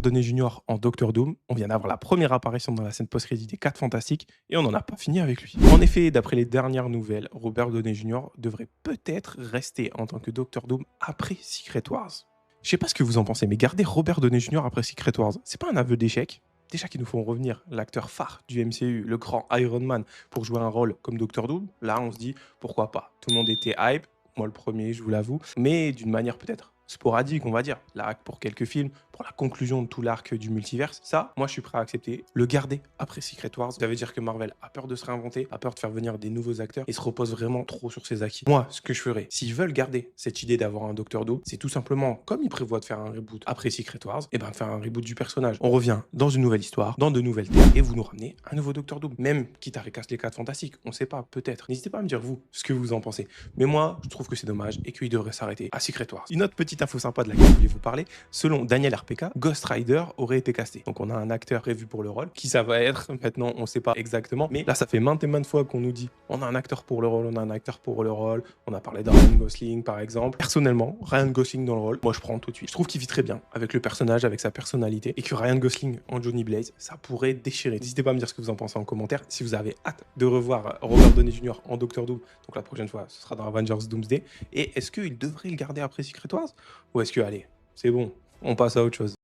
Downey Jr. en Doctor Doom. On vient d'avoir la première apparition dans la scène post-crédit des 4 Fantastiques et on n'en a pas fini avec lui. En effet, d'après les dernières nouvelles, Robert Downey Jr. devrait peut-être rester en tant que Doctor Doom après Secret Wars. Je sais pas ce que vous en pensez, mais garder Robert Downey Jr. après Secret Wars, c'est pas un aveu d'échec? Déjà qu'ils nous font revenir l'acteur phare du MCU, le grand Iron Man, pour jouer un rôle comme Doctor Doom, là on se dit pourquoi pas. Tout le monde était hype, moi le premier, je vous l'avoue, mais d'une manière peut-être sporadique, on va dire. L'arc pour quelques films, pour la conclusion de tout l'arc du multiverse, ça, moi je suis prêt à accepter. Le garder après Secret Wars, ça veut dire que Marvel a peur de se réinventer, a peur de faire venir des nouveaux acteurs et se repose vraiment trop sur ses acquis. Moi, ce que je ferais, s'ils veulent garder cette idée d'avoir un Doctor Doom, c'est tout simplement, comme ils prévoient de faire un reboot après Secret Wars, et ben faire un reboot du personnage. On revient dans une nouvelle histoire, dans de nouvelles terres, et vous nous ramenez un nouveau Doctor Doom. Même quitte à recasser les 4 Fantastiques, on sait pas, peut-être. N'hésitez pas à me dire vous, ce que vous en pensez. Mais moi, je trouve que c'est dommage et qu'il devrait s'arrêter à Secret Wars. Une autre petite info sympa de laquelle je voulais vous parler, selon Daniel RPK, Ghost Rider aurait été casté. Donc on a un acteur prévu pour le rôle. Qui ça va être? Maintenant, on sait pas exactement. Mais là, ça fait maintes et maintes fois qu'on nous dit on a un acteur pour le rôle, on a un acteur pour le rôle. On a parlé de Ryan Gosling, par exemple. Personnellement, Ryan Gosling dans le rôle, moi je prends tout de suite. Je trouve qu'il vit très bien avec le personnage, avec sa personnalité. Et que Ryan Gosling en Johnny Blaze, ça pourrait déchirer. N'hésitez pas à me dire ce que vous en pensez en commentaire. Si vous avez hâte de revoir Robert Downey Jr. en Doctor Doom, donc la prochaine fois, ce sera dans Avengers Doomsday. Et est-ce qu'il devrait le garder après Secret Wars? Ou est-ce que, allez, c'est bon, on passe à autre chose?